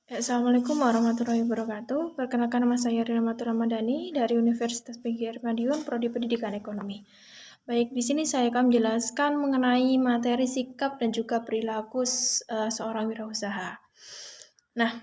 Assalamualaikum warahmatullahi wabarakatuh. Perkenalkan nama saya Rina Ramadhani dari Universitas PGRI Madiun, Prodi Pendidikan Ekonomi. Baik, di sini saya akan menjelaskan mengenai materi sikap dan juga perilaku seorang wirausaha. Nah,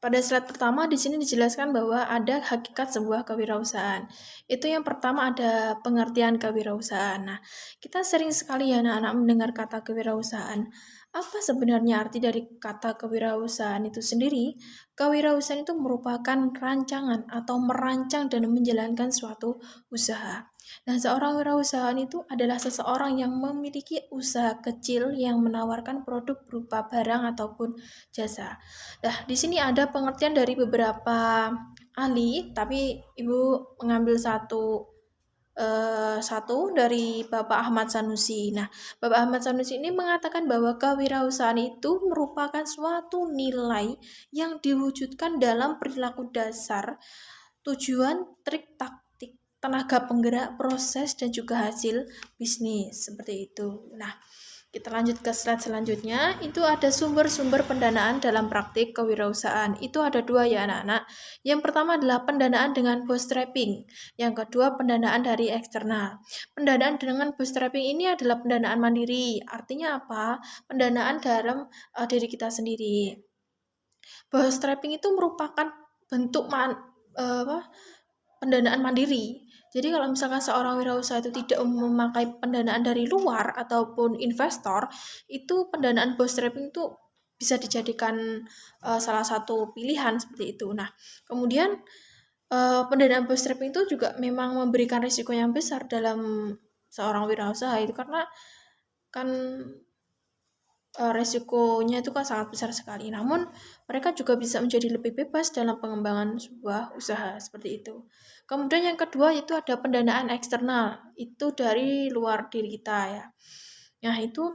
pada slide pertama di sini dijelaskan bahwa ada hakikat sebuah kewirausahaan. Itu yang pertama ada pengertian kewirausahaan. Nah, kita sering sekali ya anak-anak mendengar kata kewirausahaan. Apa sebenarnya arti dari kata kewirausahaan itu sendiri? Kewirausahaan itu merupakan rancangan atau merancang dan menjalankan suatu usaha. Nah, seorang wirausahaan itu adalah seseorang yang memiliki usaha kecil yang menawarkan produk berupa barang ataupun jasa. Nah, di sini ada pengertian dari beberapa ahli, tapi Ibu mengambil satu dari Bapak Ahmad Sanusi. Nah, Bapak Ahmad Sanusi ini mengatakan bahwa kewirausahaan itu merupakan suatu nilai yang diwujudkan dalam perilaku dasar, tujuan, trik, taktik, tenaga penggerak, proses, dan juga hasil bisnis. Seperti itu. Nah, kita lanjut ke slide selanjutnya. Itu ada sumber-sumber pendanaan dalam praktik kewirausahaan. Itu ada dua ya anak-anak. Yang pertama adalah pendanaan dengan bootstrapping. Yang kedua pendanaan dari eksternal. Pendanaan dengan bootstrapping ini adalah pendanaan mandiri. Artinya apa? Pendanaan dalam diri kita sendiri. Bootstrapping itu merupakan bentuk pendanaan mandiri. Jadi kalau misalkan seorang wirausaha itu tidak memakai pendanaan dari luar ataupun investor, itu pendanaan bootstrapping itu bisa dijadikan salah satu pilihan seperti itu. Nah, kemudian pendanaan bootstrapping itu juga memang memberikan risiko yang besar dalam seorang wirausaha itu karena kan resikonya itu kan sangat besar sekali. Namun mereka juga bisa menjadi lebih bebas dalam pengembangan sebuah usaha seperti itu. Kemudian yang kedua itu ada pendanaan eksternal. Itu dari luar diri kita ya. Nah, itu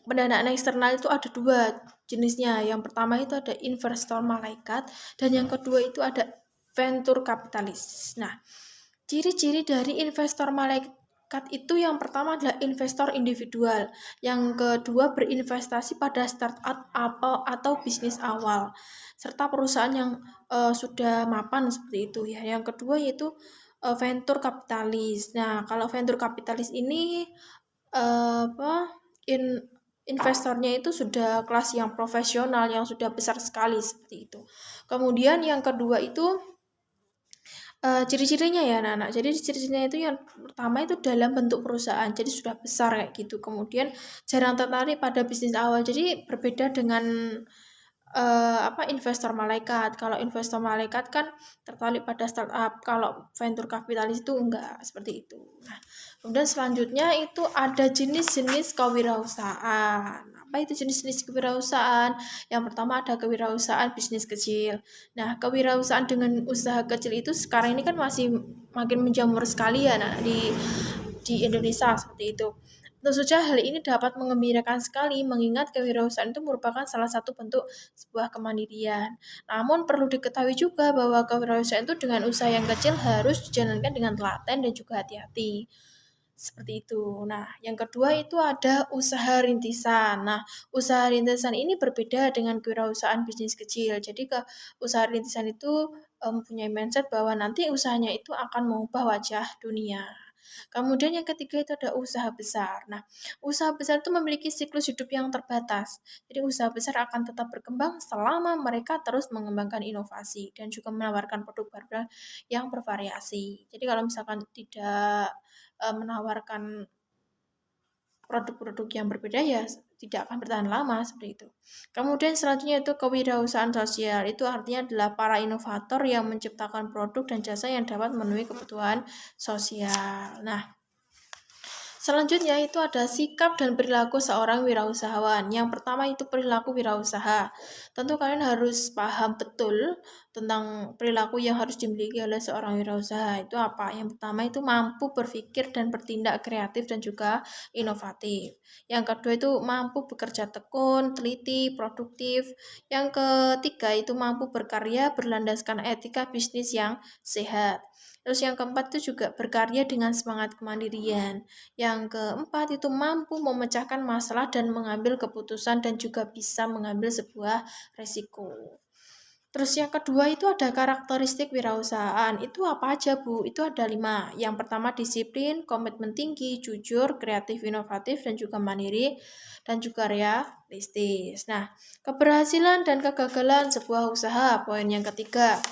pendanaan eksternal itu ada dua jenisnya. Yang pertama itu ada investor malaikat dan yang kedua itu ada venture kapitalis. Nah, ciri-ciri dari investor malaikat itu yang pertama adalah investor individual, yang kedua berinvestasi pada startup atau bisnis awal, serta perusahaan yang sudah mapan seperti itu ya. Yang kedua yaitu venture kapitalis. Nah, kalau venture kapitalis ini apa investornya itu sudah kelas yang profesional, yang sudah besar sekali seperti itu. Kemudian yang kedua itu ciri-cirinya ya anak-anak. Jadi ciri-cirinya itu yang pertama itu dalam bentuk perusahaan, jadi sudah besar kayak gitu. Kemudian jarang tertarik pada bisnis awal. Jadi berbeda dengan investor malaikat. Kalau investor malaikat kan tertarik pada startup, kalau venture kapitalis itu enggak seperti itu. Nah, kemudian selanjutnya itu ada jenis-jenis kewirausahaan. Apa itu jenis-jenis kewirausahaan? Yang pertama ada kewirausahaan bisnis kecil. Nah, kewirausahaan dengan usaha kecil itu sekarang ini kan masih makin menjamur sekali ya di Indonesia seperti itu. Tentu saja hal ini dapat mengembirakan sekali mengingat kewirausahaan itu merupakan salah satu bentuk sebuah kemandirian. Namun perlu diketahui juga bahwa kewirausahaan itu dengan usaha yang kecil harus dijalankan dengan telaten dan juga hati-hati. Seperti itu. Nah, yang kedua itu ada usaha rintisan. Nah, usaha rintisan ini berbeda dengan kewirausahaan bisnis kecil. Jadi ke usaha rintisan itu mempunyai mindset bahwa nanti usahanya itu akan mengubah wajah dunia. Kemudian yang ketiga itu ada usaha besar. Nah, usaha besar itu memiliki siklus hidup yang terbatas. Jadi usaha besar akan tetap berkembang selama mereka terus mengembangkan inovasi dan juga menawarkan produk baru yang bervariasi. Jadi kalau misalkan tidak menawarkan produk-produk yang berbeda ya tidak akan bertahan lama seperti itu. Kemudian selanjutnya itu kewirausahaan sosial. Itu artinya adalah para inovator yang menciptakan produk dan jasa yang dapat memenuhi kebutuhan sosial. Nah, selanjutnya itu ada sikap dan perilaku seorang wirausahawan. Yang pertama itu perilaku wirausaha. Tentu kalian harus paham betul tentang perilaku yang harus dimiliki oleh seorang wirausaha. Itu apa? Yang pertama itu mampu berpikir dan bertindak kreatif dan juga inovatif. Yang kedua itu mampu bekerja tekun, teliti, produktif. Yang ketiga itu mampu berkarya berlandaskan etika bisnis yang sehat. Terus yang keempat itu juga berkarya dengan semangat kemandirian. Yang keempat itu mampu memecahkan masalah dan mengambil keputusan dan juga bisa mengambil sebuah resiko. Terus yang kedua itu ada karakteristik wirausahaan. Itu apa aja, Bu? Itu ada 5. Yang pertama disiplin, komitmen tinggi, jujur, kreatif, inovatif, dan juga mandiri, dan juga realistis. Nah, keberhasilan dan kegagalan sebuah usaha. Poin yang ketiga.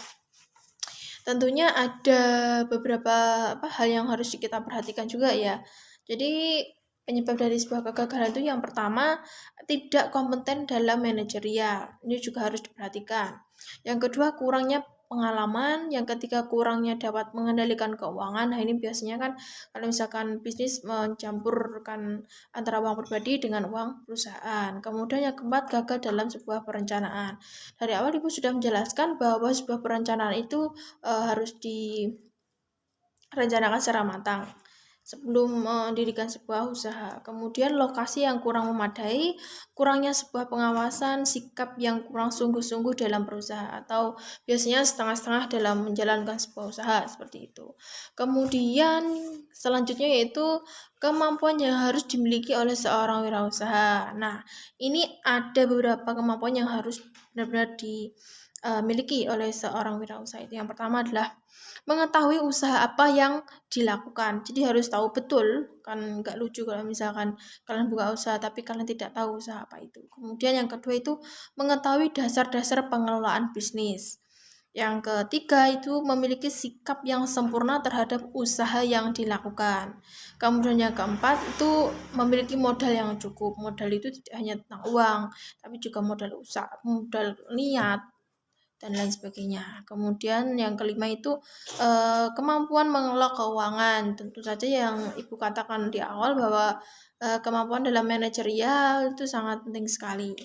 Tentunya ada beberapa hal yang harus kita perhatikan juga ya. Jadi penyebab dari sebuah kegagalan itu yang pertama tidak kompeten dalam manajerial. Ini juga harus diperhatikan. Yang kedua kurangnya pengalaman, yang ketiga kurangnya dapat mengendalikan keuangan. Nah, ini biasanya kan kalau misalkan bisnis mencampurkan antara uang pribadi dengan uang perusahaan. Kemudian yang keempat gagal dalam sebuah perencanaan. Dari awal Ibu sudah menjelaskan bahwa sebuah perencanaan itu harus direncanakan secara matang sebelum mendirikan sebuah usaha. Kemudian lokasi yang kurang memadai, kurangnya sebuah pengawasan, sikap yang kurang sungguh-sungguh dalam berusaha atau biasanya setengah-setengah dalam menjalankan sebuah usaha seperti itu. Kemudian selanjutnya yaitu kemampuan yang harus dimiliki oleh seorang wirausaha. Nah, ini ada beberapa kemampuan yang harus benar-benar dimiliki oleh seorang wirausaha. Itu yang pertama adalah mengetahui usaha apa yang dilakukan. Jadi harus tahu betul, kan nggak lucu kalau misalkan kalian buka usaha tapi kalian tidak tahu usaha apa itu. Kemudian yang kedua itu mengetahui dasar-dasar pengelolaan bisnis. Yang ketiga itu memiliki sikap yang sempurna terhadap usaha yang dilakukan. Kemudian yang keempat itu memiliki modal yang cukup. Modal itu tidak hanya tentang uang, tapi juga modal usaha, modal niat, dan lain sebagainya. Kemudian yang kelima itu kemampuan mengelola keuangan. Tentu saja yang Ibu katakan di awal bahwa kemampuan dalam manajerial itu sangat penting sekali.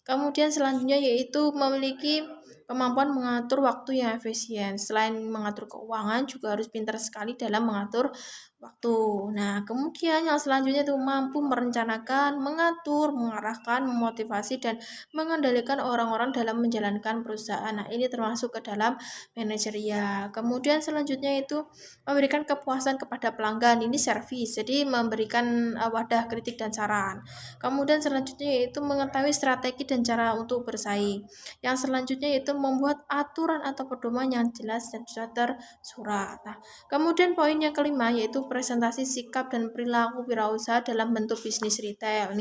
Kemudian selanjutnya yaitu memiliki kemampuan mengatur waktu yang efisien. Selain mengatur keuangan juga harus pintar sekali dalam mengatur waktu. Nah, kemudian yang selanjutnya itu mampu merencanakan, mengatur, mengarahkan, memotivasi, dan mengendalikan orang-orang dalam menjalankan perusahaan. Nah, ini termasuk ke dalam manajerial. Kemudian selanjutnya itu memberikan kepuasan kepada pelanggan. Ini servis, jadi memberikan wadah kritik dan saran. Kemudian selanjutnya yaitu mengetahui strategi dan cara untuk bersaing. Yang selanjutnya yaitu membuat aturan atau pedoman yang jelas dan sudah tersurat. Nah, kemudian poin yang kelima yaitu presentasi sikap dan perilaku wirausaha dalam bentuk bisnis retail.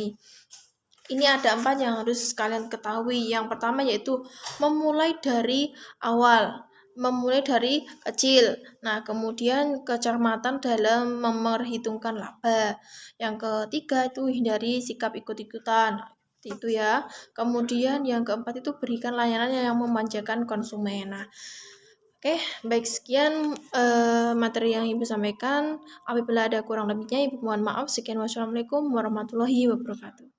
Ini ada 4 yang harus kalian ketahui. Yang pertama yaitu memulai dari awal, memulai dari kecil. Nah, kemudian kecermatan dalam memperhitungkan laba. Yang ketiga itu hindari sikap ikut-ikutan. Nah, itu ya. Kemudian yang keempat itu berikan layanan yang memanjakan konsumen. Nah, oke, baik sekian materi yang Ibu sampaikan. Apabila ada kurang lebihnya, Ibu mohon maaf. Sekian, wassalamualaikum warahmatullahi wabarakatuh.